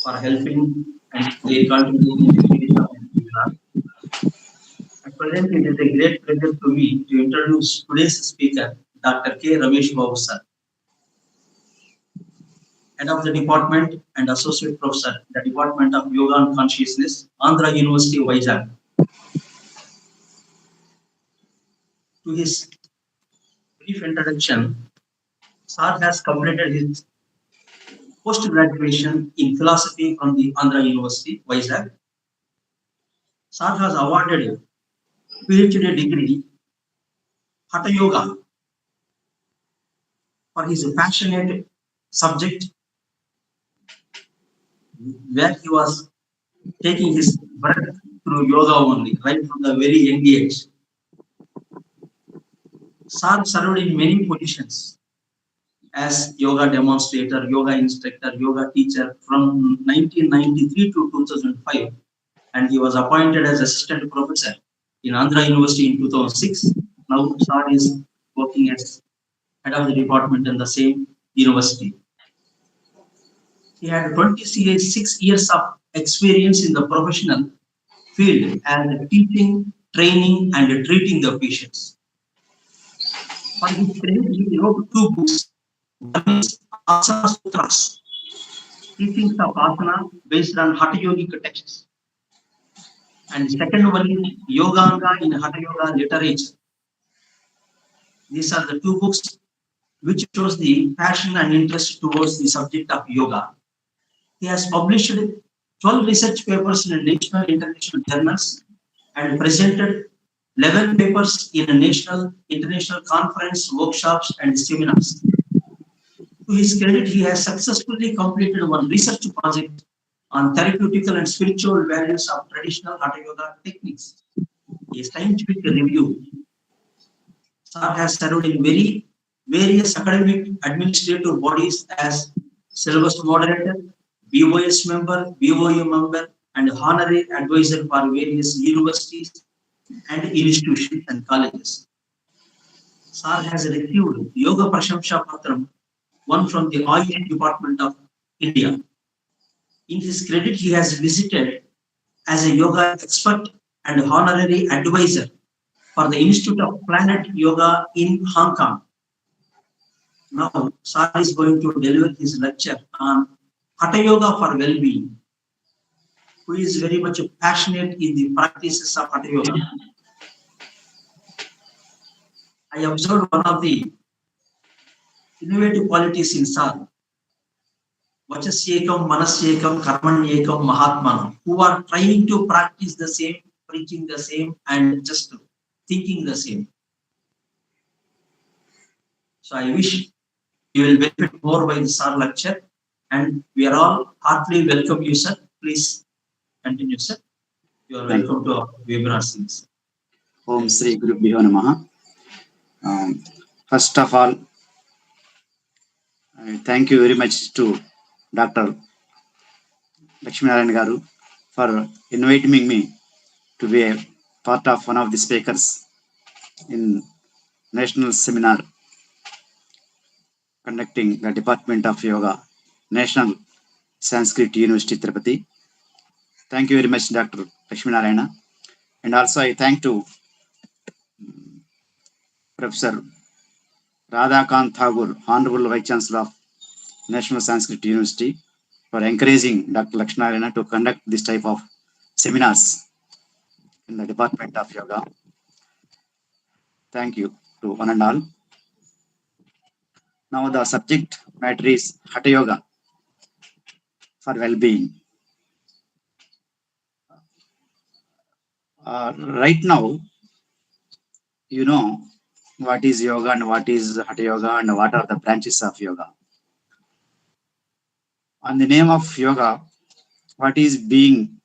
for helping and their contribution in the field of webinar. At present, it is a great pleasure to me to introduce today's speaker, Dr. K. Ramesh Babu sir, Head of the Department and Associate Professor, the Department of Yoga and Consciousness, Andhra University, Vizag. To his brief introduction, sir has completed his post-graduation in philosophy from the Andhra University, Vizag. Sir has awarded PhD degree Hatha Yoga for his passionate subject, where he was taking his birth through yoga only, right from the very young age. Sir served in many positions as yoga demonstrator, yoga instructor, yoga teacher from 1993 to 2005, and he was appointed as assistant professor in Andhra University in 2006. Now Sir is working as head of the department in the same university. He had 26 years of experience in the professional field and teaching, training, and treating the patients. For his training, he wrote 2 books. One is Asana Sutras, teachings of asana based on Hatha Yogic texts. And second one is Yoganga in Hatha Yoga literature. These are the 2 books which shows the passion and interest towards the subject of yoga. He has published 12 research papers in national and international journals and presented 11 papers in national, international conference, workshops, and seminars. To his credit, he has successfully completed one research project on therapeutical and spiritual values of traditional Hatha Yoga techniques. A scientific review. Sir has served in various academic administrative bodies as syllabus moderator, BOS member, BOE member, and honorary advisor for various universities and institutions and colleges. Sir has received Yoga Prashamsa Patram, one from the Ayush Department of India. In his credit, he has visited as a yoga expert and honorary advisor for the Institute of Planet Yoga in Hong Kong. Now, Sir is going to deliver his lecture on Hatha Yoga for Wellbeing, who is very much passionate in the practices of Hatha Yoga. I observed one of the innovative qualities in Sir, Vachasyekam, Manasyekam, Karmanyekam, Mahatmanam, who are trying to practice the same, preaching the same, and just thinking the same. So I wish you will benefit more by the Sir lecture, and we are all heartily welcome you, sir. Please continue, sir. You are welcome to our webinar series. Om Sri Guru Bhyo Namaha. First of all, thank you very much to Dr. Lakshminarayan Garu for inviting me to be a part of one of the speakers in national seminar conducting the Department of Yoga, National Sanskrit University, Tirupati. Thank you very much, Dr. Lakshminarayana. And also I thank to Professor Radhakant Thakur, Honorable Vice Chancellor of National Sanskrit University, for encouraging Dr. Lakshminarayana to conduct this type of seminars in the Department of Yoga. Thank you to one and all. Now the subject matter is Hatha Yoga for Well-being. Right now, you know what is yoga and what is Hatha Yoga and what are the branches of yoga. On the name of yoga, what is being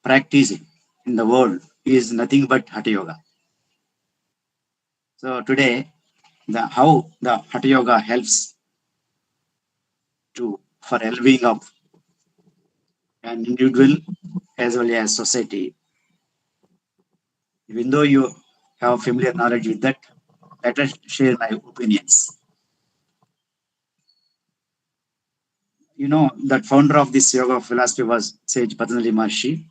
practiced in the world is nothing but Hatha Yoga. So today, how the Hatha Yoga helps for well-being of an individual as well as society. Even though you have familiar knowledge with that, let us share my opinions. that founder of this yoga philosophy was Sage Patanjali Maharshi.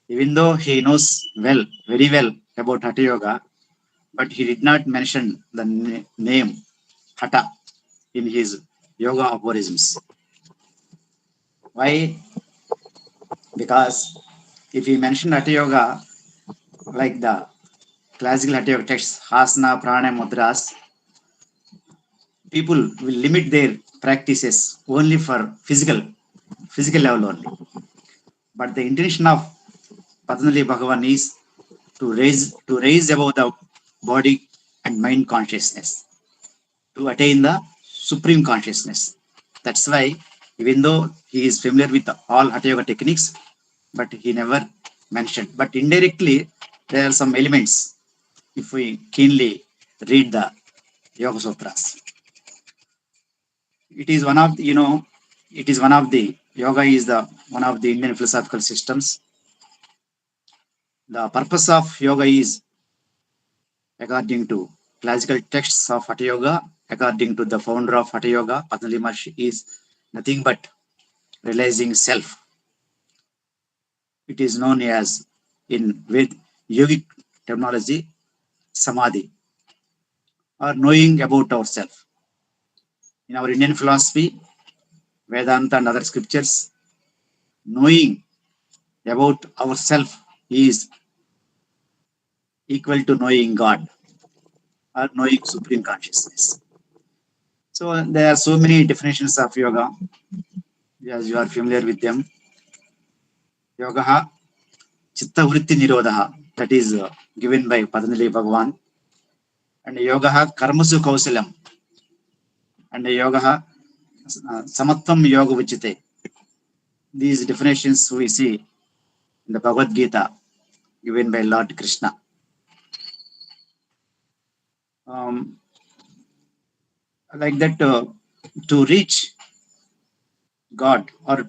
Even though he knows very well about Hatha Yoga, but he did not mention the name Hatha in his yoga aphorisms. Why? Because if he mentioned Hatha Yoga, like the classical Hatha Yoga texts, Hasana, Prana, Mudras, people will limit their practices only for physical level only. But the intention of Patanjali Bhagavan is to raise above the body and mind consciousness, to attain the supreme consciousness. That's why, even though he is familiar with all Hatha Yoga techniques, but he never mentioned. But indirectly, there are some elements if we keenly read the Yoga Sutras. It is one of it is one of the yoga is the one of the Indian philosophical systems. The purpose of yoga is, according to classical texts of Hatha Yoga, according to the founder of Hatha Yoga, Patanjali Maharshi, is nothing but realizing self. It is known as, with yogic terminology, samadhi, or knowing about ourselves. In our Indian philosophy, Vedanta and other scriptures, knowing about ourselves is equal to knowing God or knowing supreme consciousness. So there are so many definitions of yoga, as you are familiar with them. Yoga chitta vritti nirodha, that is given by Patanjali Bhagavan, and yoga karmasu kausalam, and yoga samatvam yoga vichite. These definitions we see in the Bhagavad Gita given by Lord Krishna. Like that, to reach God or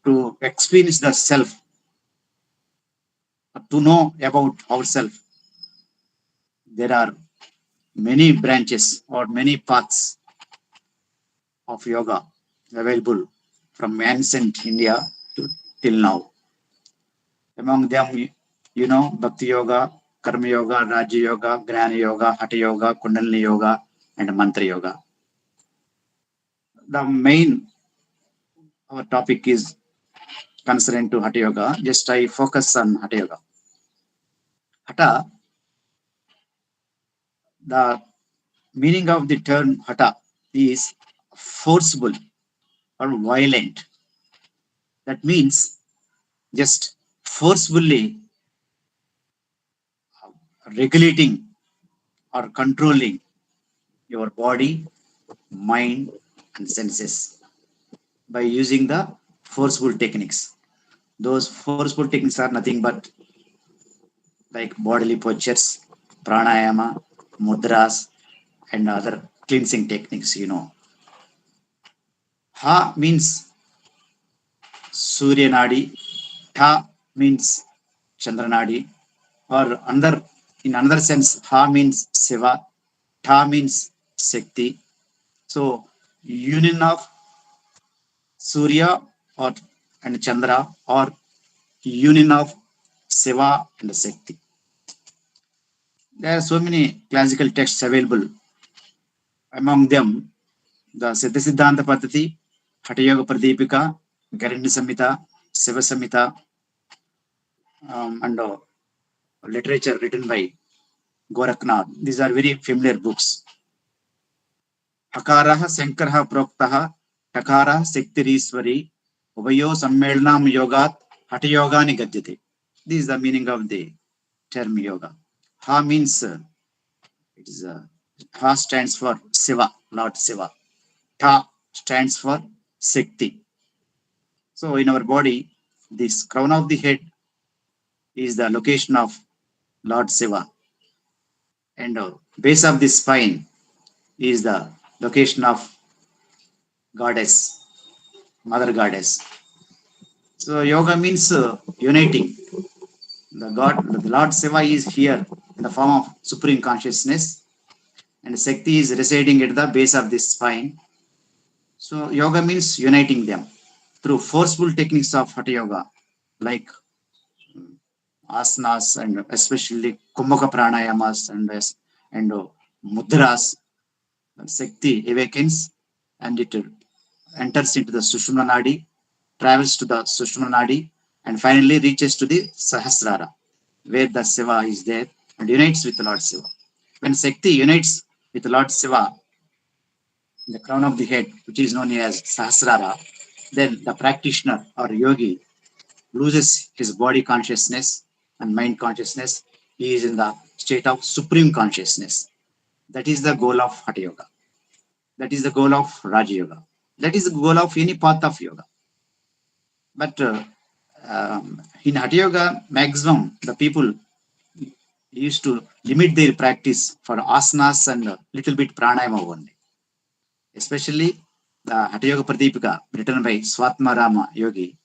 to experience the self, to know about ourselves, there are many branches or many paths of yoga available from ancient India to till now. Among them, Bhakti Yoga, Karma Yoga, Raja Yoga, Gnana Yoga, Hatha Yoga, Kundalini Yoga, and Mantra Yoga. The main our topic is concerned to Hatha Yoga. Just I focus on Hatha Yoga. Hatha, the meaning of the term Hatha is forcible or violent. That means just forcefully regulating or controlling your body, mind, and senses by using the forceful techniques. Those forceful techniques are nothing but like bodily postures, pranayama, mudras, and other cleansing techniques. Ha means Surya Nadi, Tha means Chandra Nadi, or in another sense, Ha means Shiva, Tha means Shakti. So union of Surya or and Chandra, or union of Shiva and Shakti. There are so many classical texts available. Among them, the Siddha Siddhanta Paddhati, Hatha Yoga Pradipika, Garandi Samhita, Shiva Samhita, and literature written by Gorakhnath. These are very familiar books. Hakaraha Sankaraha Proktaha, Takara Sektirishwari, Ubayo Sammelanam Yogat, Hatha Yogani Gadyate. This is the meaning of the term yoga. Ha means Ha stands for Shiva, Lord Shiva. Tha stands for Shakti. So in our body, this crown of the head is the location of Lord Shiva, and base of the spine is the location of Goddess, Mother Goddess. So yoga means uniting. The Lord Shiva is here in the form of supreme consciousness, and Shakti is residing at the base of the spine. So yoga means uniting them through forceful techniques of Hatha Yoga, like asanas and especially Kumbhaka pranayamas and mudras. Shakti awakens and it enters into the Sushumna Nadi, travels to the Sushumna Nadi, and finally reaches to the Sahasrara, where the Shiva is there and unites with Lord Shiva. When Shakti unites with Lord Shiva, the crown of the head, which is known as Sahasrara, then the practitioner or yogi loses his body consciousness and mind consciousness. He is in the state of supreme consciousness. That is the goal of Hatha Yoga. That is the goal of Raja Yoga. That is the goal of any path of yoga. But in Hatha Yoga, maximum the people used to limit their practice for asanas and a little bit pranayama only. Especially the Hatha Yoga Pradipika written by Swatma Rama Yogi.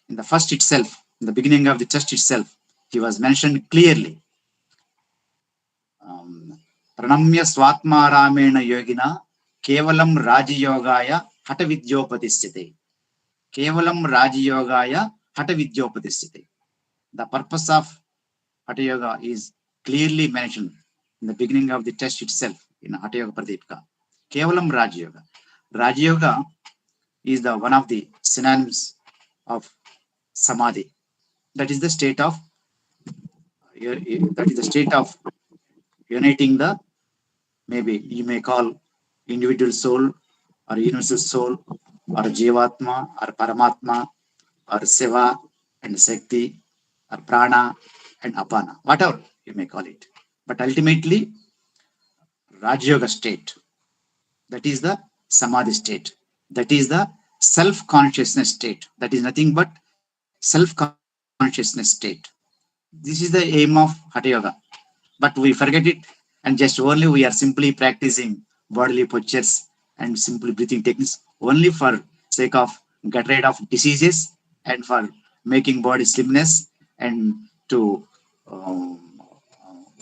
In the first itself, in the beginning of the text itself, he was mentioned clearly. Pranamya Swatma Ramena Yogina Kevalam Raja Yogaya Hatha Vidyopatistite. Kevalam Raja Yogaya Hatha Vidyopatistite. The purpose of Hatha Yoga is clearly mentioned in the beginning of the text itself in Hatha Yoga Pradipika. Kevalam Raja Yoga. Raja Yoga is the one of the synonyms of Samadhi. That is the state of uniting the, maybe you may call, individual soul or universal soul or Jivatma or Paramatma or Shiva and Shakti or Prana and Apana, whatever you may call it. But ultimately, Raj Yoga state, that is the Samadhi state, that is the self-consciousness state, that is nothing but self-consciousness state. This is the aim of Hatha Yoga. But we forget it, and just only we are simply practicing bodily postures and simply breathing techniques only for sake of get rid of diseases and for making body slimness and to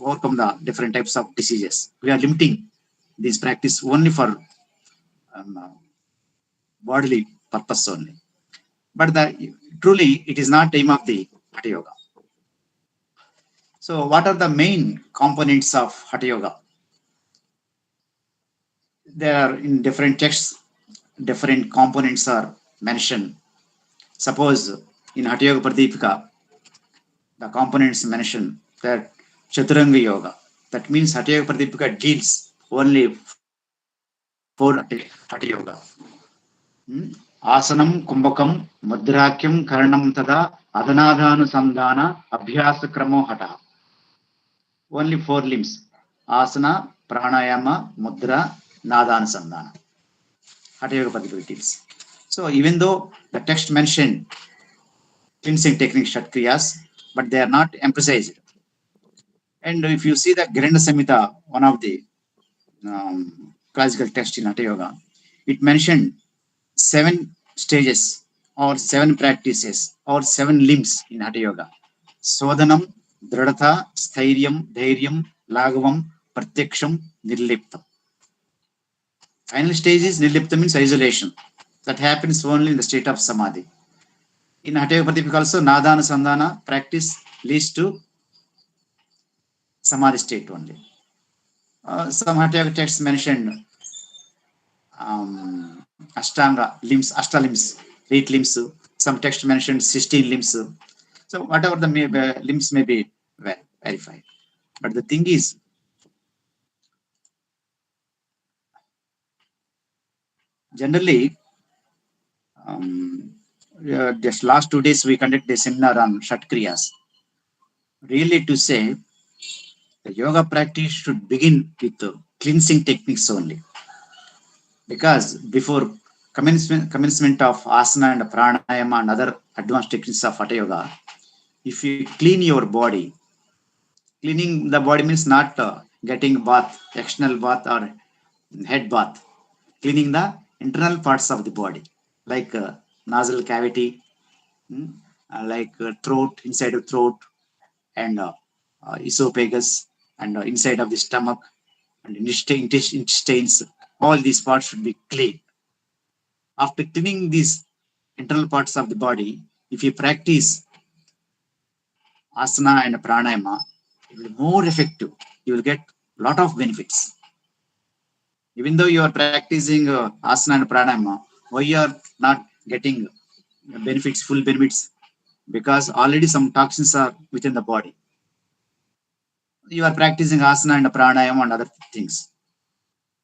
overcome the different types of diseases. We are limiting this practice only for bodily purpose only. But truly, it is not aim of the Hatha Yoga. So, what are the main components of Hatha Yoga? There are in different texts, different components are mentioned. Suppose in Hatha Yoga Pradipika, the components mentioned that Chaturanga Yoga. That means Hatha Yoga Pradipika deals only for Hatha Yoga. Asanam, Kumbhakam, Mudrakyam, Karanam Tada, Adhanadhanusandhana, Abhyasa Kramo Hatha. Only 4 limbs. Asana, Pranayama, Mudra, Nadanusandhana. Hatha Yoga Pradipika deals. So even though the text mentioned cleansing technique Shatkriyas, but they are not emphasized. And if you see the Granda Samhita, one of the classical texts in Hatha Yoga, it mentioned 7 stages or 7 practices or 7 limbs in Hatha Yoga. Sodhanam, Dradhatha, Sthiryam, Dhairyam, Laghavam, Pratyaksham, Nirliptam. Final stage is Nirliptam, means isolation. That happens only in the state of Samadhi. In Hatha Yoga Pradipika also, Nadana Sandhana practice leads to Samadhi state only. Some Hatha Yoga texts mentioned Ashtanga limbs, Ashta limbs, 8 limbs. Some text mentioned 16 limbs. So whatever the limbs may be verified. But the thing is, generally, just last 2 days we conducted a seminar on Shatkriyas. Really to say, the yoga practice should begin with cleansing techniques only. Because before commencement of asana and pranayama and other advanced techniques of Hatha Yoga, if you clean your body, cleaning the body means not getting bath, external bath or head bath, cleaning the internal parts of the body, like nasal cavity, like throat, inside of throat, and esophagus, and inside of the stomach, and intestines. All these parts should be clean. After cleaning these internal parts of the body, if you practice asana and pranayama, it will be more effective. You will get a lot of benefits. Even though you are practicing asana and pranayama, why you are not getting benefits, full benefits? Because already some toxins are within the body. You are practicing asana and pranayama and other things.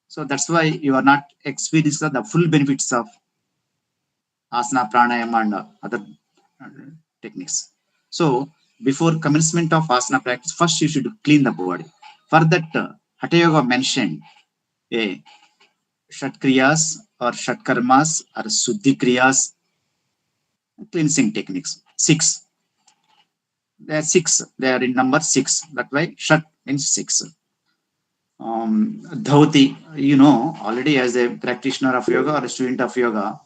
So that's why you are not experiencing the full benefits of asana, pranayama, and other uh, techniques. So before commencement of asana practice, first you should clean the body. For that, Hatha Yoga mentioned a Shat Kriyas or Shat Karmas or Suddhi Kriyas, cleansing techniques. Six. They are six. They are in number six. That's why Shat means six. Dhauti, already as a practitioner of yoga or a student of yoga,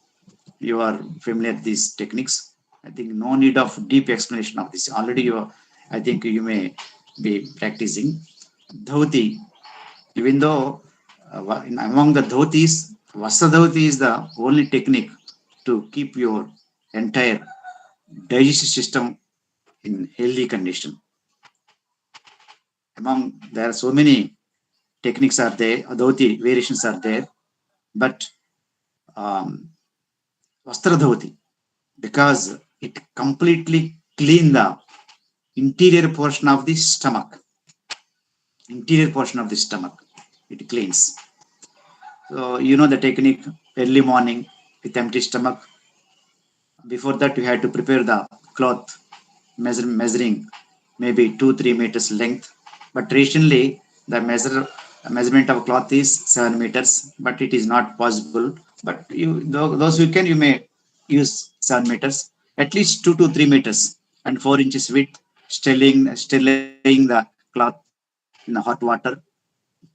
you are familiar with these techniques. I think no need of deep explanation of this. Already I think you may be practicing. Dhauti, even though among the dhautis, Vasa dhauti is the only technique to keep your entire digestive system in healthy condition. There are so many techniques are there, dhauti variations are there, but Vastra dhauti, because it completely clean the interior portion of the stomach. Interior portion of the stomach, it cleans. So the technique, early morning with empty stomach. Before that, you had to prepare the cloth, measuring maybe 2-3 meters length. But recently, the measurement of cloth is 7 meters, but it is not possible. But those who can, you may use 7 meters, at least 2 to 3 meters and 4 inches width, stirring the cloth in the hot water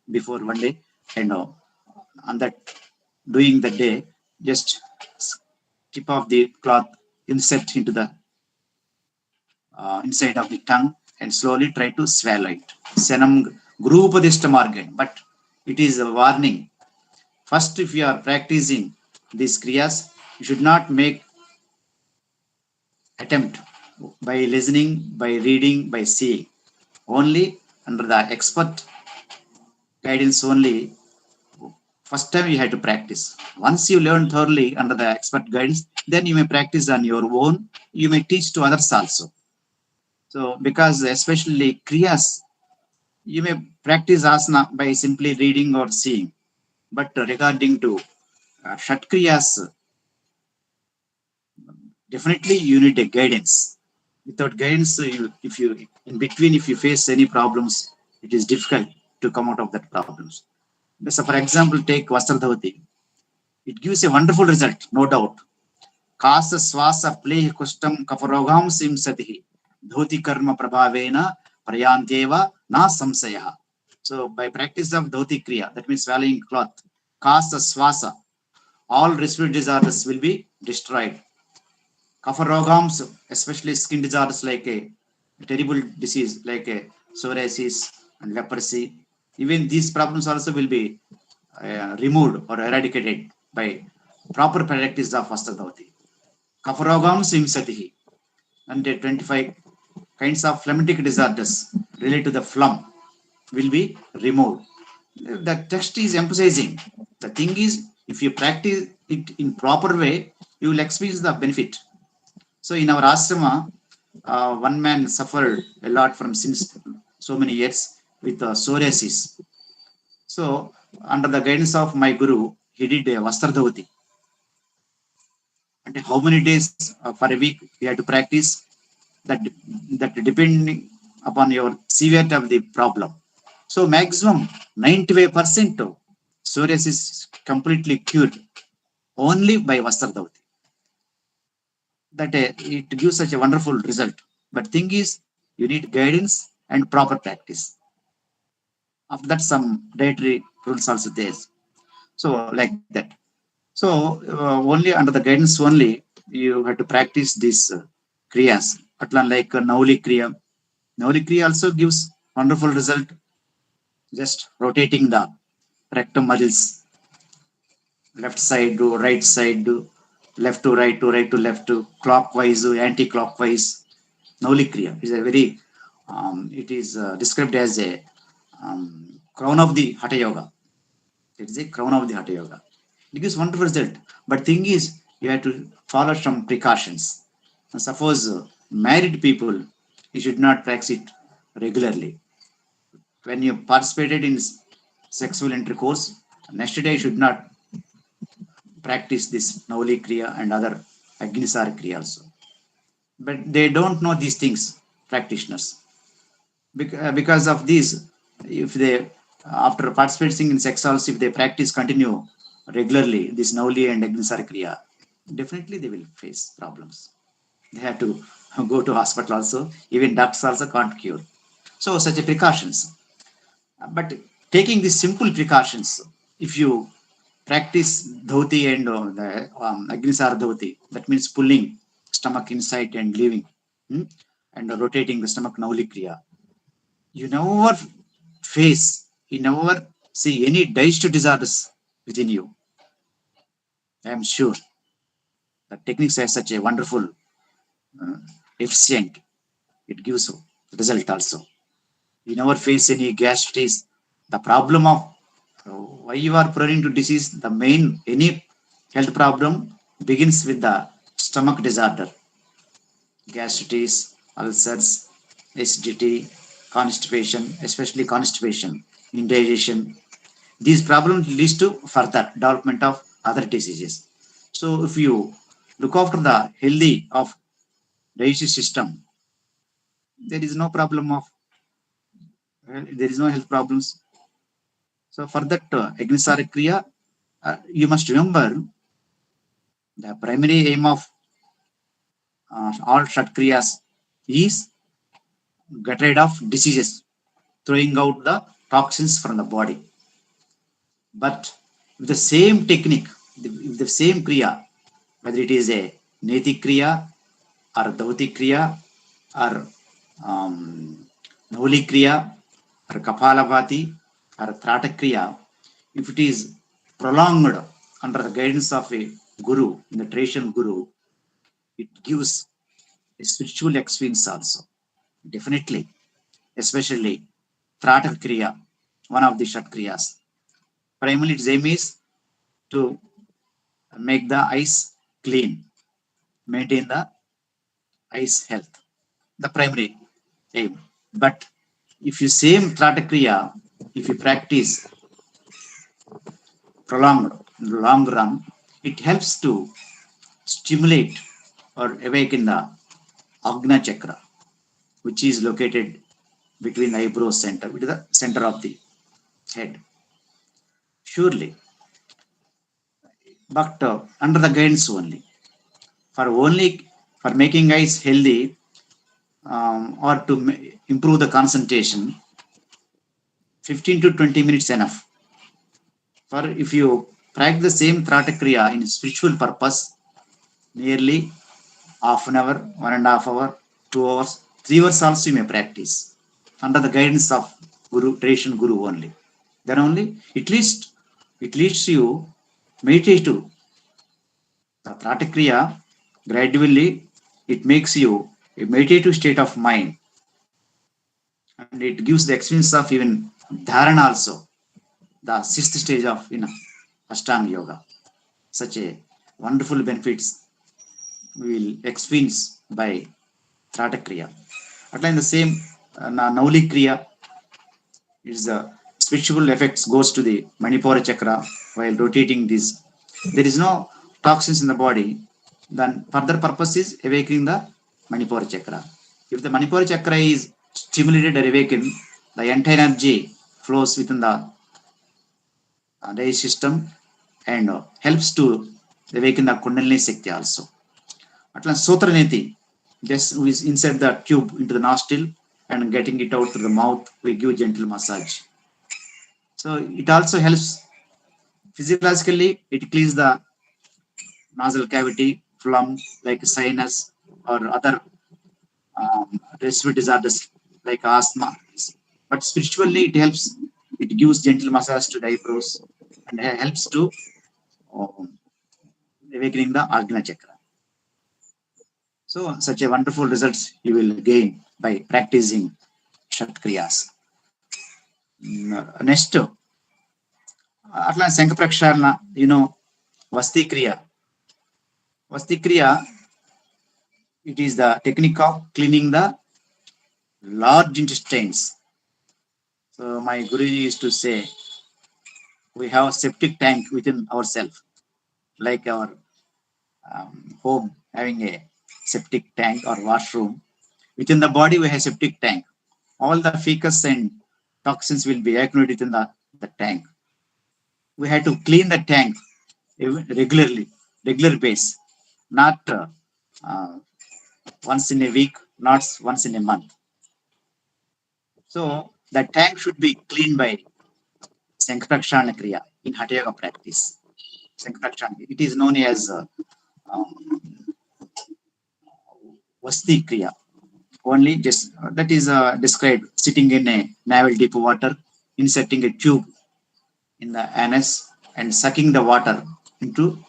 before one day, and on that doing the day, just tip of the cloth insert into the inside of the tongue and slowly try to swallow it. Senam Grupadishtam organ, but it is a warning. First, if you are practicing these kriyas, you should not make attempt by listening, by reading, by seeing. Only under the expert guidance only. First time you have to practice. Once you learn thoroughly under the expert guidance, then you may practice on your own. You may teach to others also. So, because especially kriyas, you may practice asana by simply reading or seeing. But regarding to Shat kriyas, definitely you need a guidance. Without guidance, if you face any problems, it is difficult to come out of that problems. So, for example, take Vastradhavati. It gives a wonderful result, no doubt. Kasa swasa pleh kustam kaparogam simsatihi. Dhoti karma prabhavena prayantyeva na samsaya. So by practice of dhoti kriya, that means swallowing cloth, kasa swasa, all respiratory disorders will be destroyed. Kaparogams, especially skin disorders like a terrible disease like a psoriasis and leprosy, even these problems also will be removed or eradicated by proper practice of Vastradhavati. Kaparogam simsatihi, and 25 kinds of phlegmatic disorders related to the phlegm will be removed. The text is emphasizing. The thing is, if you practice it in proper way, you will experience the benefit. So in our ashrama, one man suffered a lot from since so many years with psoriasis. So under the guidance of my guru, he did a Vastradhavati. And how many days for a week we have to practice, that depending upon your severity of the problem. So maximum 95% of psoriasis is completely cured only by Vastradhavati. That it gives such a wonderful result. But thing is, you need guidance and proper practice. After that, some dietary rules also there. So like that. So only under the guidance only you have to practice these kriyas. Atlan like Nauli kriya. Nauli kriya also gives wonderful result. Just rotating the rectum muscles left side to right side to left to left to clockwise to anti-clockwise. Navli Kriya is a very, it is described as a crown of the Hatha Yoga. It is a crown of the Hatha Yoga. It gives wonderful result. But thing is, you have to follow some precautions. Suppose married people, you should not practice it regularly. When you participated in sexual intercourse, next day you should not practice this Navali Kriya and other Agnisar Kriya also. But they don't know these things, practitioners. Because of this, if they, after participating in sex also, if they practice continue regularly this Navali and Agnisar Kriya, definitely they will face problems. They have to go to hospital also. Even doctors also can't cure. So such a precautions. But taking these simple precautions, if you practice dhoti and the Agnisar dhoti, that means pulling stomach inside and leaving, and rotating the stomach Navali Kriya, you never face, you never see any digestive disorders within you. I am sure the techniques are such a wonderful, uh, efficient. It gives result also. You never face any gastritis. The problem of why you are prone to disease, the main any health problem begins with the stomach disorder, gastritis, ulcers, acidity, constipation, especially constipation, indigestion. These problems leads to further development of other diseases. So if you look after the healthy of digestive system, there is no problem of there is no health problems. So for that Agnisara Kriya, you must remember the primary aim of all Shat Kriyas is get rid of diseases, throwing out the toxins from the body. But with the same technique, with the same Kriya, whether it is a Neti Kriya or Dhauti Kriya or Navali Kriya or Kapalabhati or Trata Kriya, if it is prolonged under the guidance of a guru, in the traditional guru, it gives a spiritual experience also. Definitely, especially Trata Kriya, one of the Shat Kriyas. Primarily, its aim is to make the eyes clean, maintain the eyes health. The primary aim. But if you same Trata Kriya, if you practice prolonged, long run, it helps to stimulate or awaken the Agna Chakra, which is located between the eyebrow center, which is the center of the head. Surely, but under the guidance only. Only for making eyes healthy or to improve the concentration, 15 to 20 minutes enough. For if you practice the same Trata Kriya in spiritual purpose, nearly half an hour, 1.5 hours, 2 hours, 3 hours also you may practice under the guidance of Guru, traditional Guru only. Then only it leads you meditative. The Trata Kriya gradually it makes you a meditative state of mind, and it gives the experience of even dharana also, the sixth stage of Ashtanga Yoga. Such a wonderful benefits we will experience by Trata Kriya. Again, the same Navali Kriya is the spiritual effects goes to the Manipura Chakra while rotating this. There is no toxins in the body. Then further purpose is awakening the Manipura Chakra. If the Manipura Chakra is stimulated or awakened, the entire energy flows within the digestive system and helps to awaken the Kundalini Shakti also. Atla Sutra Neti, just we insert the tube into the nostril and getting it out through the mouth, we give gentle massage. So it also helps physiologically, it cleans the nasal cavity from like sinus or other respiratory disorders like asthma. But spiritually, it helps. It gives gentle massage to the eyebrows and helps to awakening the Ajna Chakra. So such a wonderful results you will gain by practicing Shatkriyas. Next, atla Sankha Praksharana, Vasti Kriya. Vasti Kriya, it is the technique of cleaning the large intestines. So my Guruji used to say, we have a septic tank within ourselves, like our home having a septic tank or washroom. Within the body, we have septic tank. All the fecus and toxins will be accumulated in the tank. We have to clean the tank regularly, regular base, not uh, once in a week, not once in a month. So the tank should be cleaned by Sankrakshana Kriya in Hatha Yoga practice. Sankrakshana, it is known as um, Vasti Kriya. Only just that is described sitting in a navel deep water, inserting a tube in the anus and sucking the water into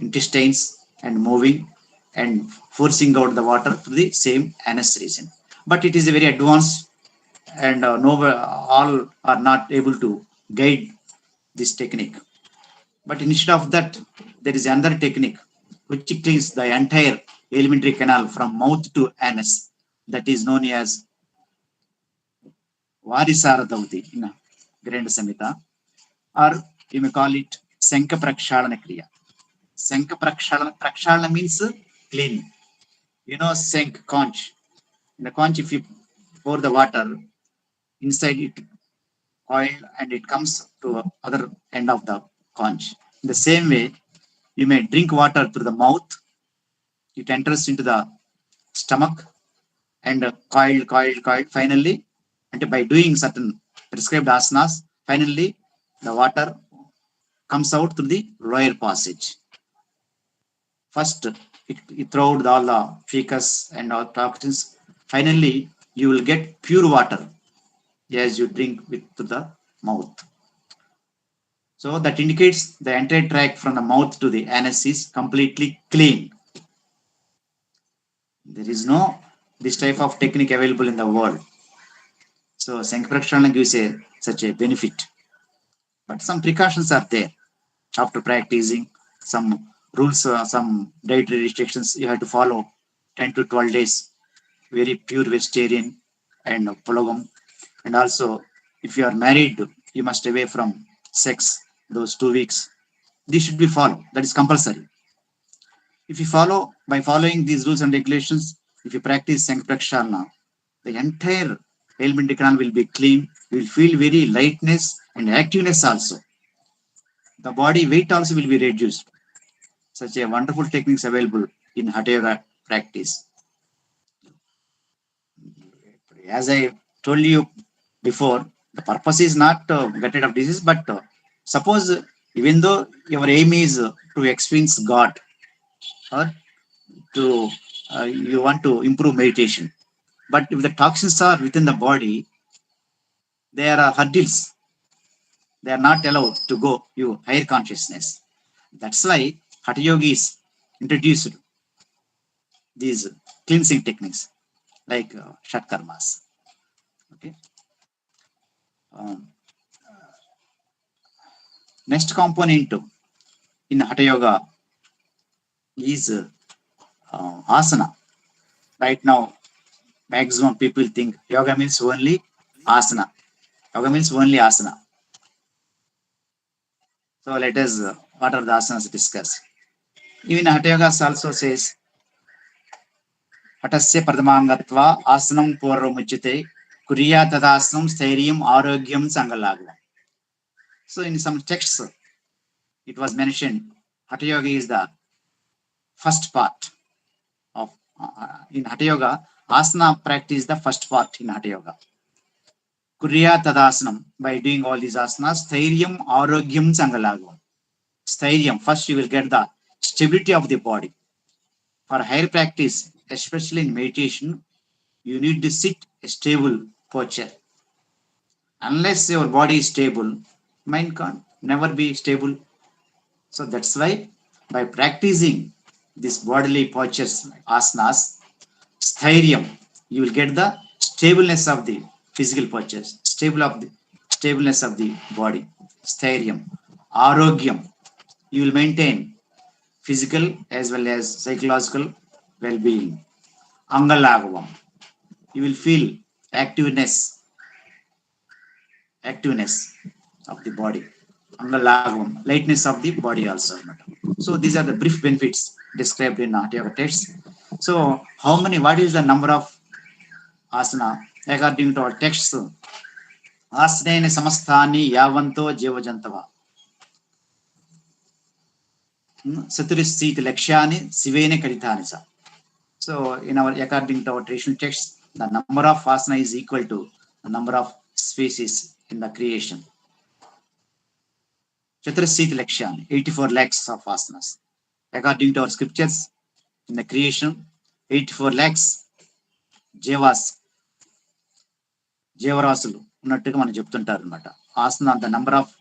intestines and moving and forcing out the water to the same anus region. But it is a very advanced and all are not able to guide this technique. But instead of that, there is another technique which cleans the entire alimentary canal from mouth to anus. That is known as Varisaradavati in Grand Samhita, or you may call it Sankha Prakshalana Kriya. Sankha Prakshalana means cleaning. Sank, conch. In the conch, if you pour the water, inside it coil and it comes to other end of the conch. In the same way, you may drink water through the mouth. It enters into the stomach and coil. Finally, and by doing certain prescribed asanas, finally the water comes out through the lower passage. First, it throws all the fecus and all toxins. Finally, you will get pure water as you drink through the mouth. So that indicates the entire tract from the mouth to the anus is completely clean. There is no this type of technique available in the world. So Sankrakshana gives such a benefit. But some precautions are there. After practicing, some rules, some dietary restrictions you have to follow 10 to 12 days, very pure vegetarian and polygam. And also, if you are married, you must away from sex those 2 weeks. This should be followed. That is compulsory. If you follow, by following these rules and regulations, if you practice Sankrakshana, the entire alimentary canal will be clean. You will feel very lightness and activeness also. The body weight also will be reduced. Such a wonderful techniques available in Hatha Yoga practice. As I told you before, the purpose is not to get rid of disease, but suppose even though your aim is to experience God or to you want to improve meditation, but if the toxins are within the body, there are hurdles. They are not allowed to go you higher consciousness. That's why Hatha Yogis introduced these cleansing techniques like Shatkarmas. Okay. Um, Next component in Hatha Yoga is asana. Right now, maximum people think yoga means only asana. Yoga means only asana. So let us, what are the asanas discuss? Even Hatha Yoga also says, Hatasya Pradhamangatva asanam purvamuchite kuriya tadasanam sthairiyam arogyam sangalagva. So in some texts, it was mentioned Hatha Yoga is the first part of in Hatha Yoga. Asana practice is the first part in Hatha Yoga. Kuriya tadasanam, by doing all these asanas, sthairiyam arogyam sangalagvam. Sthairiyam, first you will get the stability of the body. For higher practice, especially in meditation, you need to sit a stable posture. Unless your body is stable, mind can't never be stable. So that's why by practicing this bodily postures, asanas, sthairium, you will get the stableness of the physical postures, stableness of the body, sthairium, arogyam, you will maintain physical as well as psychological well-being, angalagavam, you will feel activeness of the body, angalagavam, lightness of the body also. So these are the brief benefits described in Hatha Yoga text. So how many, what is the number of asana according to our texts? Asnene samastani yavanto jivajantava Saturishit Lakshyani Sivene Karitanisa. So in our according to our traditional text, the number of asana is equal to the number of species in the creation. Chaturashit Lakshyani, 84 lakhs of asanas. According to our scriptures, in the creation, 84 lakhs జీవరాశులు ఉన్నట్టుగా మనం చెప్తుంటారు అనమాట. Asana, the number of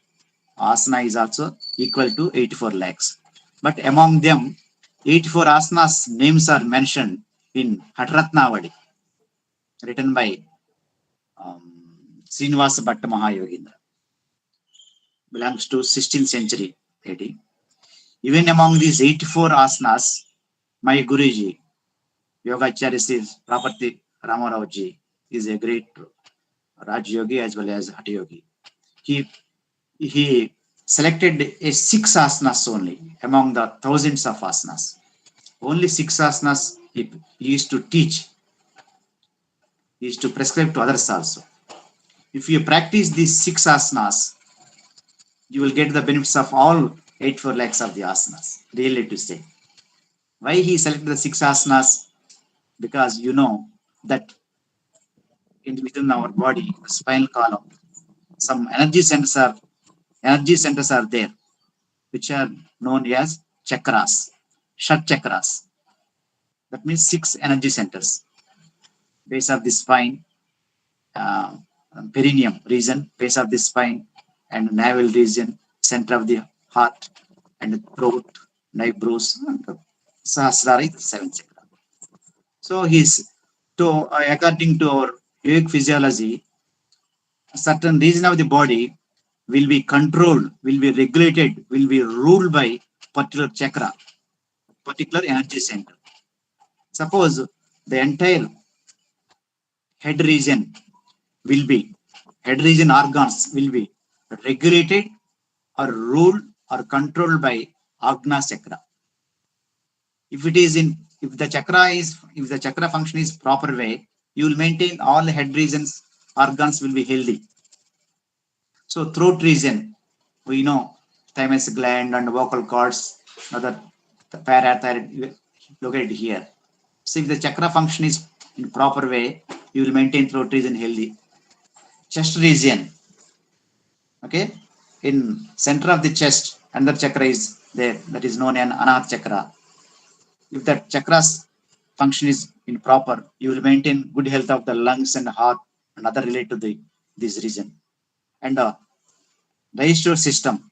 asana is also equal to 84 lakhs. But among them, 84 asanas names are mentioned in Hatratnavadi, written by Srinivasa Bhatta Mahayogindra. Belongs to 16th century AD. Even among these 84 asanas, my Guruji, Yogacharya says, Prapati Ramarao ji, is a great Raj Yogi as well as Hatha Yogi. He selected a 6 asanas only among the thousands of asanas. Only 6 asanas he used to teach, he used to prescribe to others also. If you practice these 6 asanas, you will get the benefits of all 84 lakhs of the asanas, really to say. Why he selected the 6 asanas? Because you know that within our body, the spinal column, some energy centers are there, which are known as chakras, shat chakras. That means 6 energy centers. Base of the spine, perineum region, base of the spine, and navel region, center of the heart, and throat, eyebrows, and sahasrara, 7th chakra. So according to our yogic physiology, a certain region of the body will be controlled, will be regulated, will be ruled by particular chakra, particular energy center. Suppose the entire head region organs will be regulated or ruled or controlled by Agna chakra. If the chakra function is proper way, you will maintain all the head regions, organs will be healthy. So throat region, we know thymus gland and vocal cords, other the parathyroid located here. So if the chakra function is in proper way, you will maintain throat region healthy. Chest region, okay, in center of the chest, another chakra is there, that is known as Anahata chakra. If that chakra's function is improper, you will maintain good health of the lungs and heart and other related to this region. And digestive system,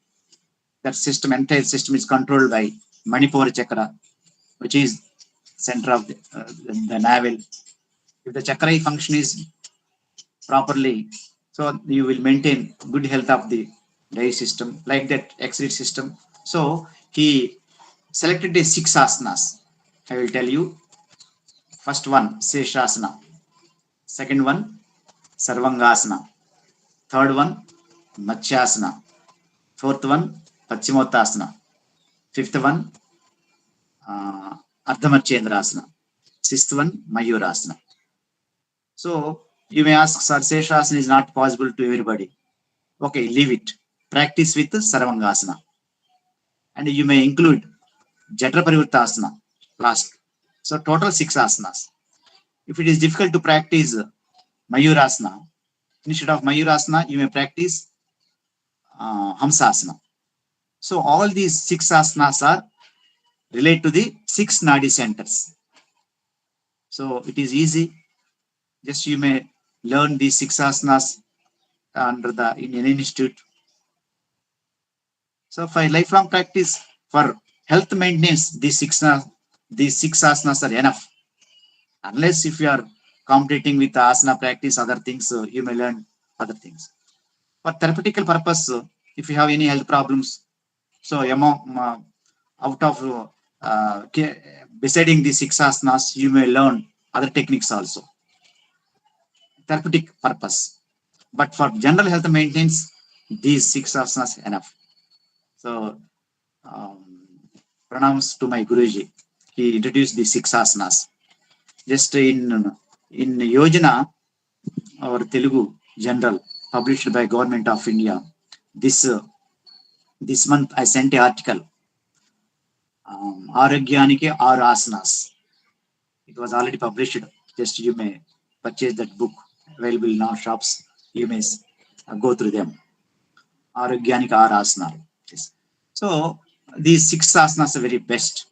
that system, entire system is controlled by Manipura chakra, which is center of the navel. If the chakra function is properly, so you will maintain good health of the digestive system, like that excrete system. So he selected a 6 asanas. I will tell you. First one, Seshasana. Second one, Sarvangasana. Third one, Matsyasana. Fourth one, Paschimottanasana. Fifth one, Ardhamachendrasana. Sixth one, Mayurasana. So you may ask, sir, Seshasana is not possible to everybody. Okay, leave it. Practice with Sarvangasana. And you may include Jatra last. So total 6 asanas. If it is difficult to practice Mayurasana, instead of Mayurasana, you may practice Hamsasana. So all these 6 asanas are related to the 6 nadi centers. So it is easy. Just you may learn these 6 asanas in an institute. So for lifelong practice, For health maintenance, these six asanas are enough. Unless if you are completing with asana practice, other things, you may learn other things. For therapeutical purpose, if you have any health problems, so out of deciding the six asanas, you may learn other techniques also. Therapeutic purpose. But for general health maintenance, these six asanas enough. So, pranams to my Guruji. He introduced the six asanas. Just in Yojana, our Telugu general, published by Government of India, this month I sent an article. Arogyaniki Aru Asanas. It was already published. Just you may purchase that book. Available in our shops. You may go through them. Arogyaniki Aru Asanas. Yes. So these six asanas are very best.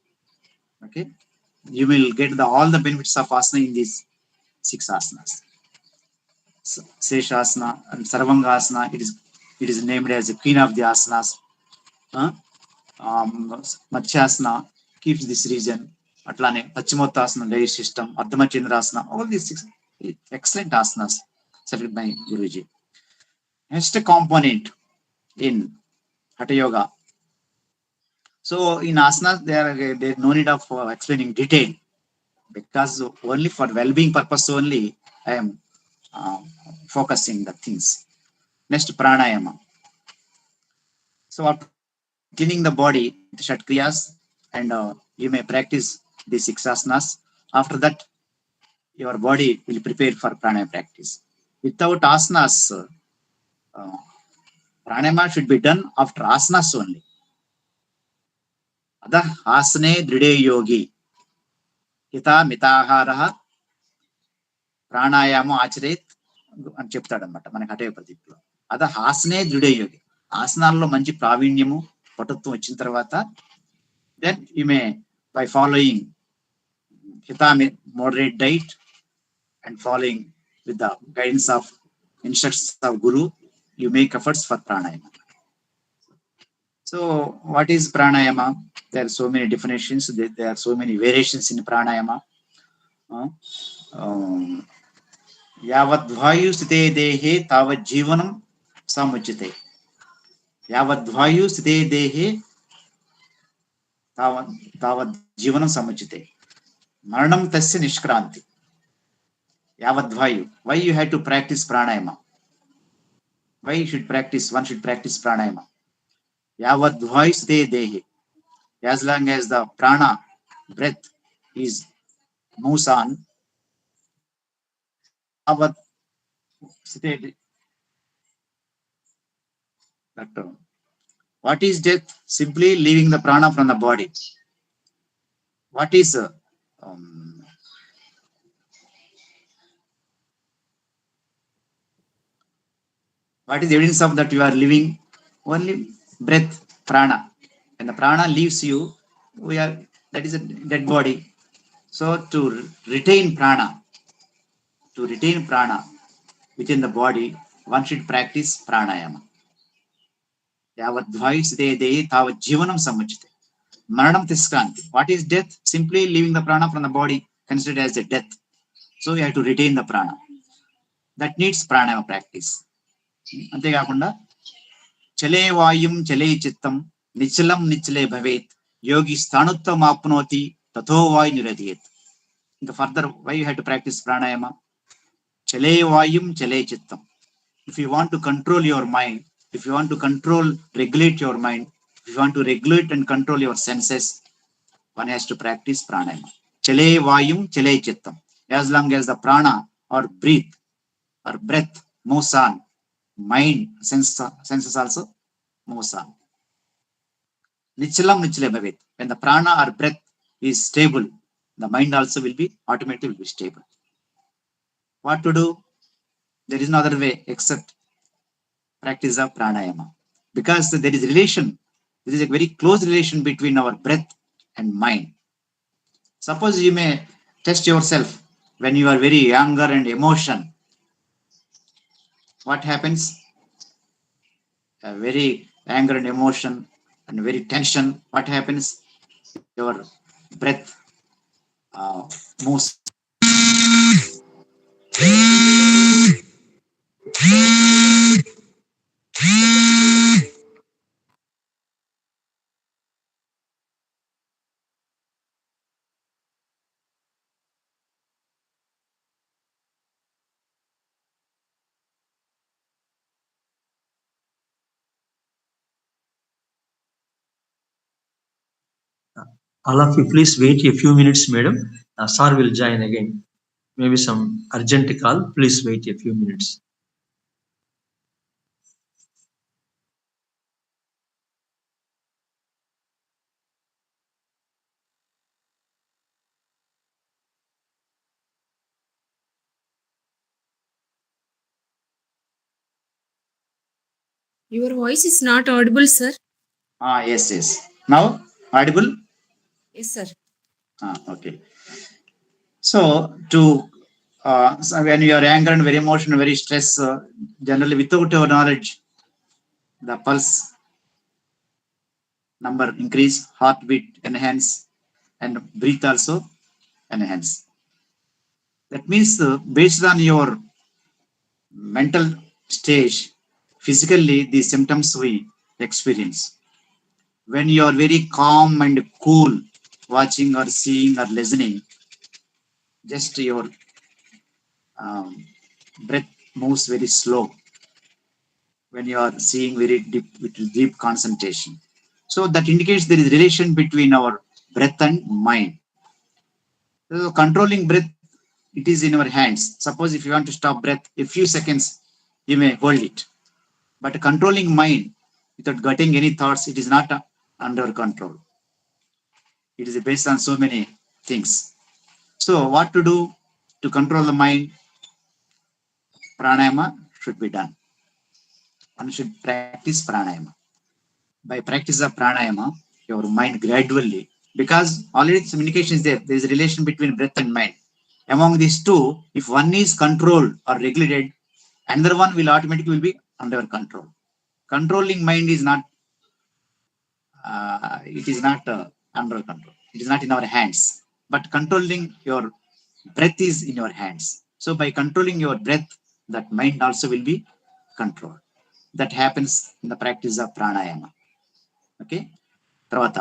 Okay, you will get all the benefits of asana in these six asanas. Seshasana and Sarvangasana. It is named as the queen of the asanas. Matsyasana keeps this region. Atlane Paschimottasana, digestive system, Ardhamachendrasana, all these six excellent asanas studied by Guruji. Next component in Hatha Yoga. So in asanas, there no need of explaining detail, because only for well-being purpose only I am focusing the things. Next, pranayama. So after cleaning the body with Shatkriyas, and you may practice the six asanas. After that, your body will prepare for pranayama practice. Without asanas, pranayama should be done after asanas only. Ada asane dride yogi. Hita mitaharaha pranayama acharet అని చెప్తాడనమాట మనకి హఠయోగ ప్రదీప్లో. అద ఆసనే దృఢ యోగి. ఆసనాల్లో మంచి ప్రావీణ్యము పటుత్వం వచ్చిన తర్వాత, then you may, by following Hita moderate diet and following with the guidance of instructions of Guru, you make efforts for pranayama. So what is pranayama? There are so many definitions. There are so many variations in pranayama. Yavadvayu sthite dehe tavat jivanam samuchite. Yavadvayu sthite dehe tavat jivanam samuchite. Maranam tasya nishkranti. Yavadvayu. Why you have to practice pranayama? Why one should practice pranayama? Yavadvayu sthite dehe. As long as the prana, breath, moves on, tavat sthite. What is death? Simply leaving the prana from the body. What is what is the evidence of that you are living? Only breath, prana. When the prana leaves you, that is a dead body. So to retain prana within the body, one should practice pranayama. Yavadvayu sthite dehe tavat jivanam samuchite. Maranam tiskranti. What is death? Simply leaving the prana from the body, considered as a death. So you have to retain the prana. That needs pranayama practice. అంతేకాకుండా చలే వాయుం చలే చిత్తం నిచలం నిచలే భవేత్ యోగి స్థాణుత్వమాప్నోతి తథో వాయు నిరధియేత్. ఇంకా further why you have to practice pranayama? చలే వాయుం చలే చిత్తం. If you want to control your mind, if you want to regulate your mind, if you want to regulate and control your senses, one has to practice pranayama. Chale vayum, chale chittam. As long as the prana or breath moves on, mind, senses also moves on. Nichalam nichale bhavet. When the prana or breath is stable, the mind also will be automatically stable. What to do? There is no other way except practice of pranayama, because there is relation. There is a very close relation between our breath and mind. Suppose you may test yourself when you are very anger and emotion. What happens? A very anger and emotion, and very tension, what happens? Your breath moves. All of you, please wait a few minutes, madam. Sir will join again. Maybe some urgent call. Please wait a few minutes. Your voice is not audible, sir. Yes, yes. Now audible? Yes, sir. Okay. So so when you are angry and very emotional, very stressed, generally without your knowledge, the pulse number increase, heartbeat enhance, and breathe also enhance. That means based on your mental stage, physically the symptoms we experience. When you are very calm and cool, watching or seeing or listening, just your um, breath moves very slow when you are seeing very deep with deep concentration. So that indicates there is relation between our breath and mind. So controlling breath, it is in our hands. Suppose if you want to stop breath, a few seconds you may hold it. But controlling mind without getting any thoughts, it is not under control. It is based on so many things. So what to do to control the mind? Pranayama should be done. One should practice pranayama. By practice of pranayama, your mind gradually, because already communication is there. There is a relation between breath and mind. Among these two, if one is controlled or regulated, another one will automatically be under control. Controlling mind is not it is not under control. It is not in our hands. But controlling your breath is in your hands. So by controlling your breath, that mind also will be controlled. That happens in the practice of pranayama. Okay తర్వాత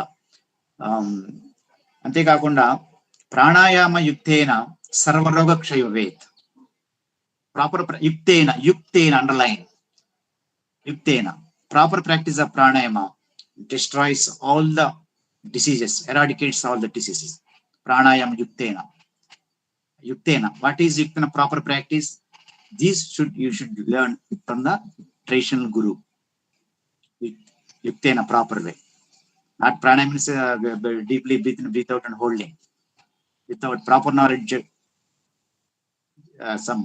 అంతేకాకుండా ప్రాణాయామ యుక్తేన సర్వరోగ క్షయవేత్ proper యుక్తేన underline యుక్తేన proper practice of pranayama destroys all the diseases, eradicates all the diseases. Pranayama yuktena. What is yuktena? Proper practice. This you should learn from the traditional guru. Yuktena, proper way. Not pranayama is deeply breathe out and holding. Without proper knowledge, some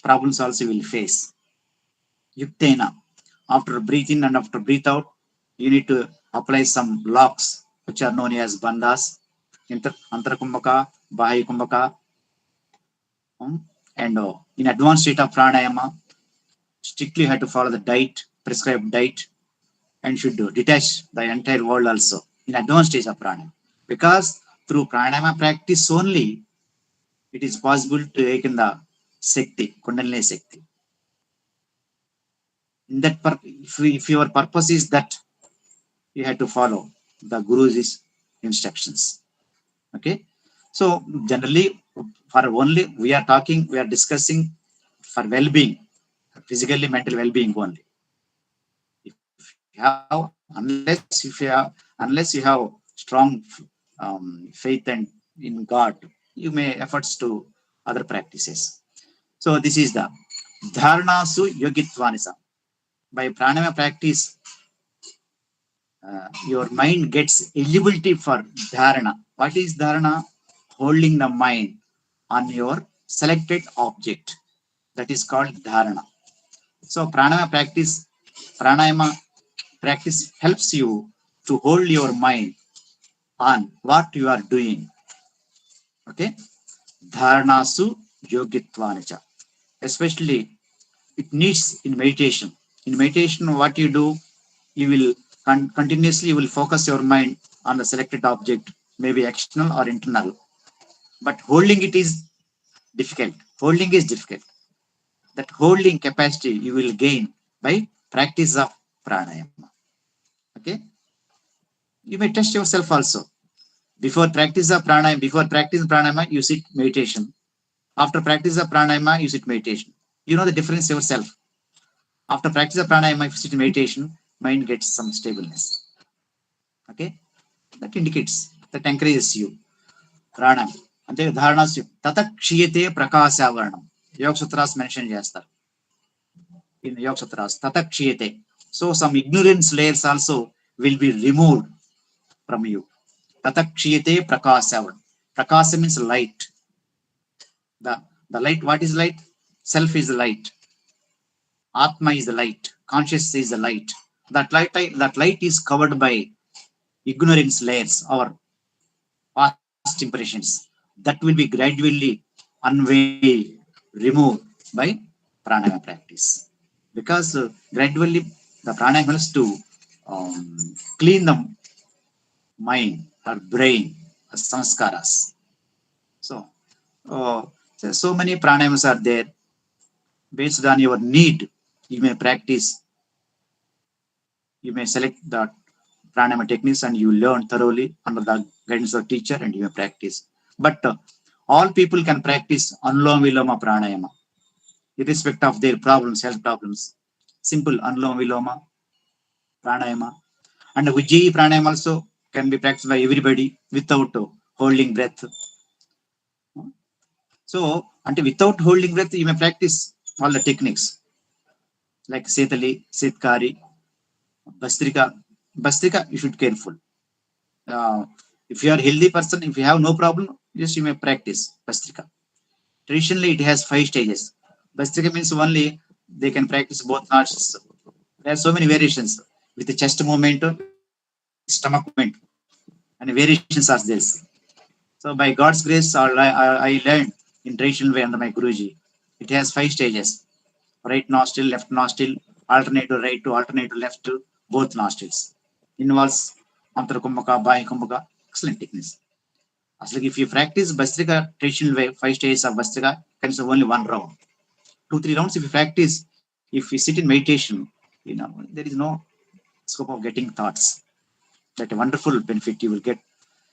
problems also will face. Yuktena. After breathe in and after breathe out, you need to apply some locks, which are known as bandhas, antarakumbhaka, bahyikumbhaka, and in advanced state of pranayama, strictly have to follow the diet, prescribed diet, and should detach the entire world also in advanced stage of pranayama. Because through pranayama practice only, it is possible to awaken the Shakti, Kundalini Shakti. In that, if your purpose is that, you have to follow the Guru's instructions. Okay. So generally, for only we are discussing for well-being, physically, mental well-being only. Unless you have strong faith and in God, you may efforts to other practices. So this is the dharanasu yogitvanisa. By pranayama practice, your mind gets eligibility for dharana. What is dharana? Holding the mind on your selected object. That is called dharana. So pranayama practice helps you to hold your mind on what you are doing. Okay. Dharanasu yogitvanacha. Especially it needs in meditation. In meditation, what you do, you will continuously you will focus your mind on the selected object, maybe external or internal. But holding it is difficult. Holding is difficult. That holding capacity you will gain by practice of pranayama. Okay, you may test yourself also. Before practicing pranayama, you sit meditation. After practice of pranayama, you sit meditation. You know the difference yourself. After practice of pranayama, if you sit in meditation, mind gets some stableness. Okay, that indicates, that encourages you. Pranam. అంటే ధారణాస్యం తత క్షీయతే ప్రకాశావరణం యోగ sutras mention చేస్తారు. In Yoga Sutras, Tata Kshiyate. So some ignorance layers also will be removed from you. Tata Kshiyate Prakasa. Prakasa means light. The light, what is light? Self is the light. Atma is the light. Consciousness is the light. That light is covered by ignorance layers or past impressions. That will be gradually unveiled, removed by pranayama practice. Because gradually the pranayama helps to clean the mind or brain as sanskaras. So many pranayamas are there. Based on your need, you may practice. You may select the pranayama techniques and you learn thoroughly under the guidance of teacher and you may practice. But all people can practice Anuloma Viloma pranayama, irrespective of their problems, health problems. Simple Anuloma Viloma pranayama. And Ujjayi pranayama also can be practiced by everybody without holding breath. So, until without holding breath, you may practice all the techniques like Setali, Sitkari, Bastrika. Bastrika, you should be careful. If you are a healthy person, if you have no problem, just you may practice Bastrika. Traditionally, it has 5 stages. Bastrika means only they can practice both nostrils. There are so many variations with the chest movement, with stomach movement, and variations are there. So by God's grace, I learned in traditional way under my Guruji. It has 5 stages: right nostril, left nostril, alternate to right to alternate to left to both nostrils. Involves Antarkumbhaka, Bahikumphaka. Excellent techniques. As like if you practice Bastrika traditional way, 5 stages of Bastrika, can only 1 round. 2-3 rounds if you practice. If you sit in meditation, there is no scope of getting thoughts. That a wonderful benefit you will get.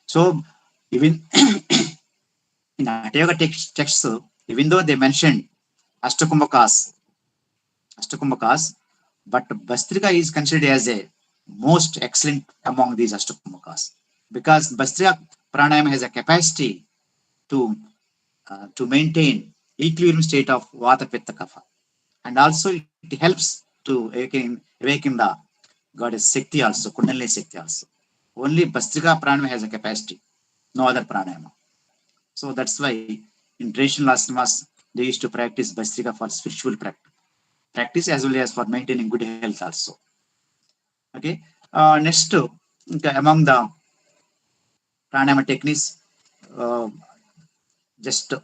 So even in Hatha Yoga texts, even though they mentioned Ashtakumbhakas, but Bastrika is considered as a most excellent among these Ashtakumbhakas, because Bastrika pranayama has a capacity to maintain equilibrium state of Vata Pitta Kapha, and also it helps to awaken the goddess Shakti also, Kundalini Shakti also. Only Bastrika pranayama has a capacity, no other pranayama. So that's why in traditional ashramas they used to practice Bastrika for spiritual practice as well as for maintaining good health also. Okay. Next, among the pranayama techniques, just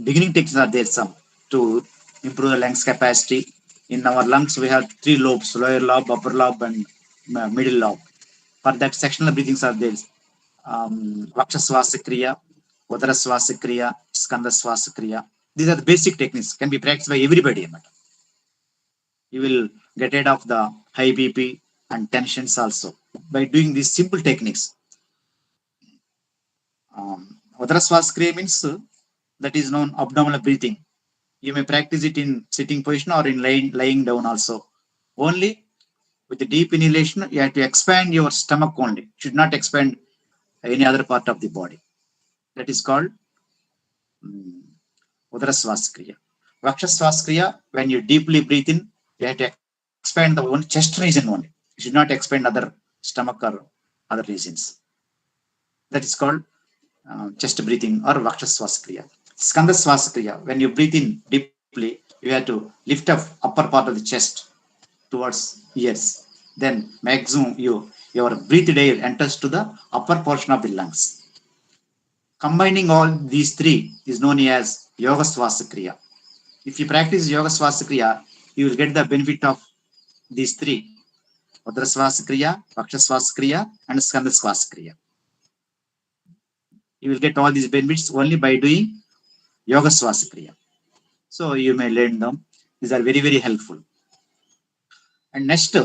beginning techniques are there some to improve the lungs capacity. In our lungs, we have 3 lobes: lower lobe, upper lobe, and middle lobe. For that, sectional breathings are there. Vaksha Swasakriya, Udara Swasakriya, Skanda Swasakriya. These are the basic techniques, can be practiced by everybody. You will get rid of the high BP and tensions also by doing these simple techniques. Udara Swasakriya means that is known abdominal breathing. You may practice it in sitting position or in lying down also. Only with the deep inhalation, you have to expand your stomach only. You should not expand any other part of the body. That is called Udara Swasakriya. Vaksha Swasakriya, when you deeply breathe in, you have to expand the one chest region only. You should not expand other stomach or other regions. That is called chest breathing or Vaksha Swasakriya. Skanda Swasakriya, when you breathe in deeply, you have to lift up upper part of the chest towards ears. Then maximum your breathed air enters to the upper portion of the lungs. Combining all these 3 is known as Yoga Swasakriya. If you practice Yoga Swasakriya, you will get the benefit of these 3. Udra Swasa Kriya, Paksha Swasa Kriya, and Skanda Swasa Kriya. You will get all these benefits only by doing Yoga Swasa Kriya. So you may learn them. These are very, very helpful. And next,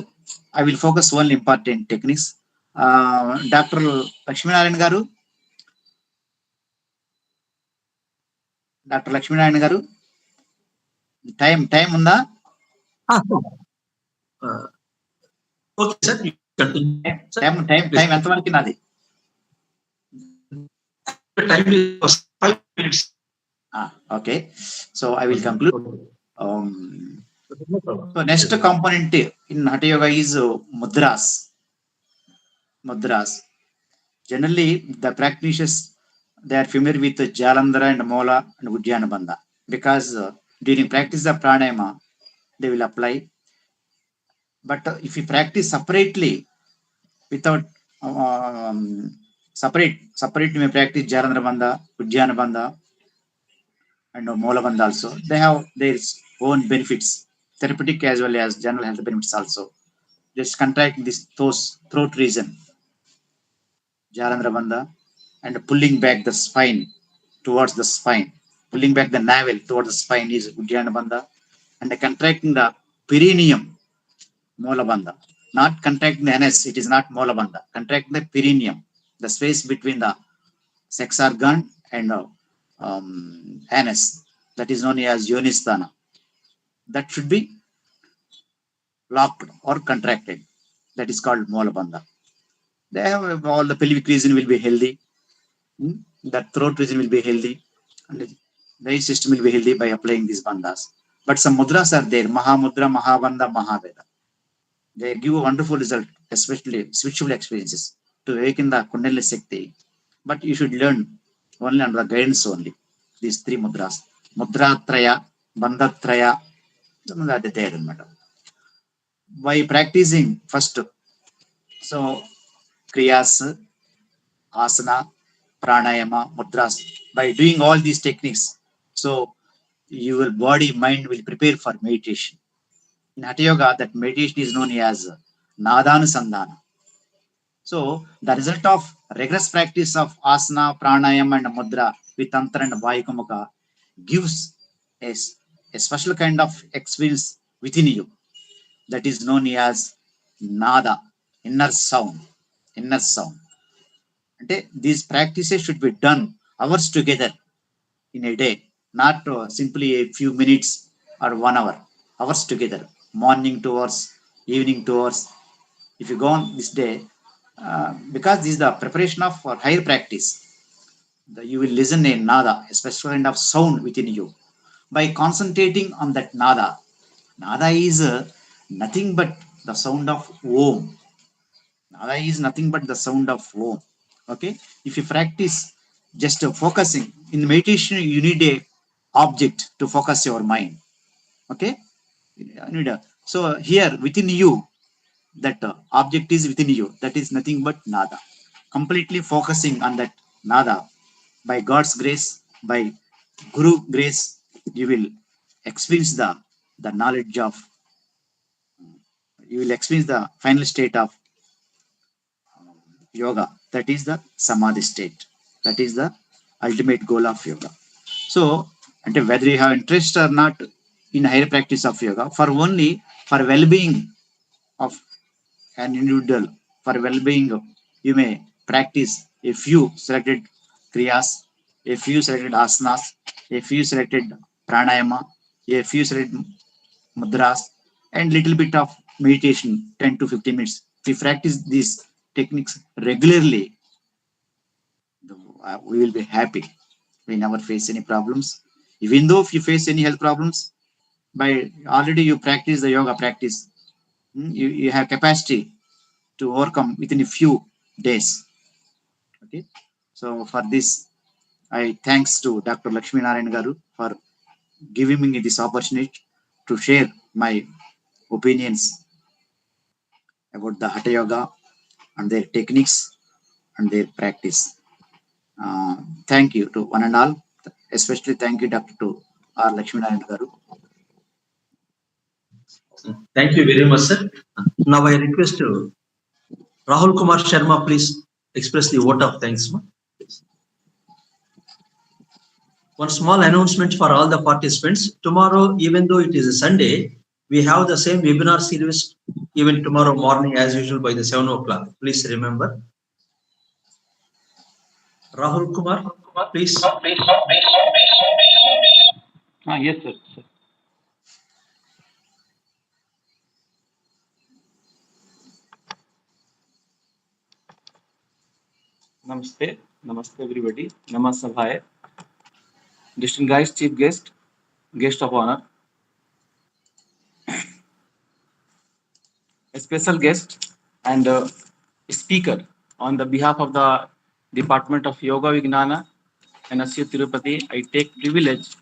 I will focus on important techniques. Dr. Lakshminarayan Garu. Dr. Lakshminarayan Garu. Time unda? Okay, sir. Time ఎంతవరకు నాది? Time is 5 minutes. Okay. So I will conclude. So next component in Hatha Yoga is mudras. Mudras. Generally, the practitioners, they are familiar with Jalandhara and Mola and Uddiyana Bandha, because during practice of pranayama, they will apply. But if you practice separately, without separate, you may practice Jalandhara Bandha, Uddiyana Bandha, and Mola Bandha also. They have their own benefits, therapeutic as well as general health benefits also. Just contract this throat region, Jalandhara Bandha, and pulling back the spine towards the spine. Pulling back the navel towards the spine is Uddiyana Bandha, and contracting the perineum, Mola Bandha. Not contracting the anus, it is not Mola Bandha. Contracting the perineum, the space between the sex organ and anus, that is known as Yonisthana. That should be locked or contracted. That is called Mola Bandha. They have all the pelvic region will be healthy. The throat region will be healthy. And the digestive system will be healthy by applying these bandhas. But some mudras are there. Mahamudra, Mahabandha, Mahaveda. They give a wonderful result, especially spiritual experiences, to awaken the Kundalini Shakti. But you should learn only under the guidance only. These three mudras. Mudratraya, Bandhatraya, that is there. By practicing first, so kriyas, asana, pranayama, mudras, by doing all these techniques, so your body, mind will prepare for meditation. In Hatha Yoga, that meditation is known as Nadanusandhana. So the result of rigorous practice of asana, pranayama, and mudra with tantra and vayukamukha gives a special kind of experience within you, that is known as nada, inner sound. Inner sound. These practices should be done hours together in a day, not simply a few minutes or 1 hour. Hours together, morning 2 hours, evening 2 hours. If you go on this day, because this is the preparation of for higher practice, you will listen a nada, a special kind of sound within you. By concentrating on that nada, nada is nothing but the sound of Om. Nada is nothing but the sound of Om. Okay, if you practice just focusing in meditation, you need a object to focus your mind. Okay, so here within you, that object is within you, that is nothing but nada. Completely focusing on that nada, by God's grace, by Guru grace, you will experience the knowledge of, you will experience the final state of yoga, that is the samadhi state. That is the ultimate goal of yoga. So, and whether you have interest or not in higher practice of yoga, for well-being of an individual, for well-being, you may practice a few selected kriyas, a few selected asanas, a few selected pranayama, a few selected mudras, and little bit of meditation, 10 to 15 minutes. If we practice these techniques regularly, we will be happy. We never face any problems. Even though if you face any health problems, by already you practice the yoga practice, you have capacity to overcome within a few days. Okay, so for this, I thanks to Dr. Lakshminarayan Garu for giving me this opportunity to share my opinions about the Hatha Yoga and their techniques and their practice. Thank you to one and all. Especially thank you, Dr. to R. Lakshminarayan Garu. Thank you very much, sir. Now I request Rahul Kumar Sharma, please express the vote of thanks. One small announcement for all the participants. Tomorrow, even though it is a Sunday, we have the same webinar series even tomorrow morning as usual by the 7 o'clock. Please remember. Rahul Kumar, please. Yes, sir. Namaste. Namaste, everybody. Namasabhaya. Distinguished guys, chief guest, guest of honor, a special guest and speaker on the behalf of the Department of Yoga Vignana and Asya Tirupati. I take privilege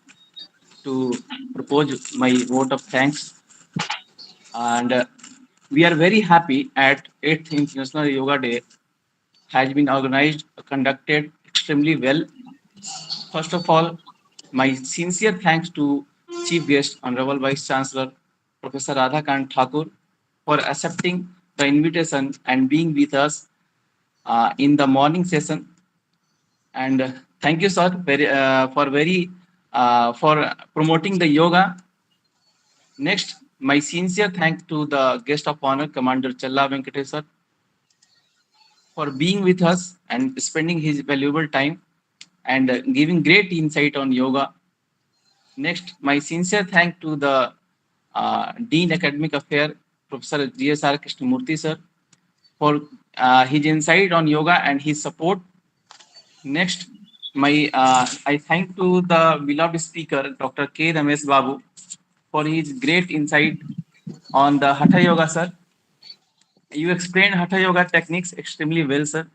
to propose my vote of thanks, and we are very happy at 8th International Yoga Day has been organized, conducted extremely well. First of all, my sincere thanks to Chief Guest, Honorable Vice Chancellor, Professor Radhakant Thakur, for accepting the invitation and being with us in the morning session. And thank you, sir, for promoting the yoga. Next, my sincere thanks to the guest of honor, Commander Challa Venkatesh, sir, for being with us and spending his valuable time and giving great insight on yoga. Next, my sincere thanks to the Dean Academic Affairs, Professor GSR Krishnamurthy, sir, for his insight on yoga and his support. Next, I thank to the beloved speaker, Dr. K. Ramesh Babu, for his great insight on the Hatha Yoga, sir. You explained Hatha Yoga techniques extremely well, sir.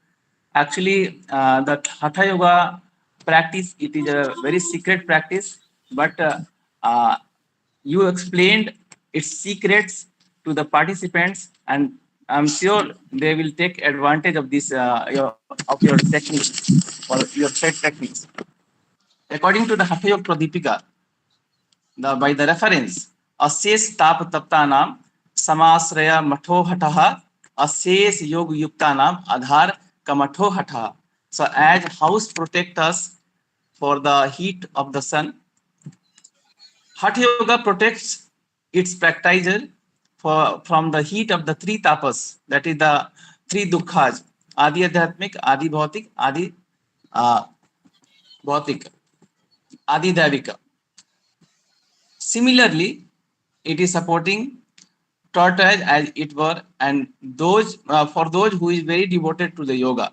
Actually, the Hatha Yoga practice, it is a very secret practice, but you explained its secrets to the participants, and I'm sure they will take advantage of this of your techniques or your set techniques. According to the Hatha Yoga Pradipika, by the reference, Ases Tap Taptanam Samasraya Matho Hataha Ases Yog Yuktanam Adhar Kamatho Hataha. So as house protect us for the heat of the sun, Hatha Yoga protects its practitioner from the heat of the three tapas, that is the three dukkhas, Adi Adhyatmik, Adi Bhautik, Adi Bhautik, Adi Davika. Similarly, it is supporting tortoise as it were, and those for those who is very devoted to the yoga.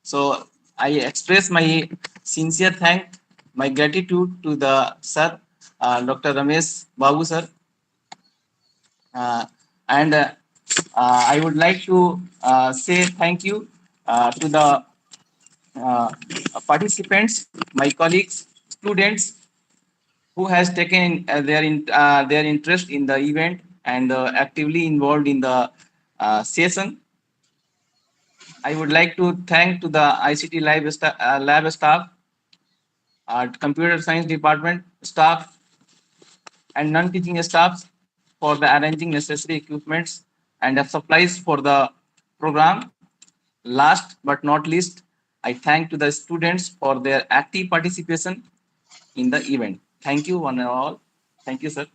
So I express my sincere thank, my gratitude to the sir, Dr. Ramesh Babu sir, and I would like to say thank you to the participants, my colleagues, students who has taken their interest in the event and actively involved in the session. I would like to thank to the ICT lab staff, computer science department staff, and non-teaching staffs for the arranging necessary equipments and the supplies for the program. Last but not least, I thank to the students for their active participation in the event. Thank you one and all. Thank you, sir.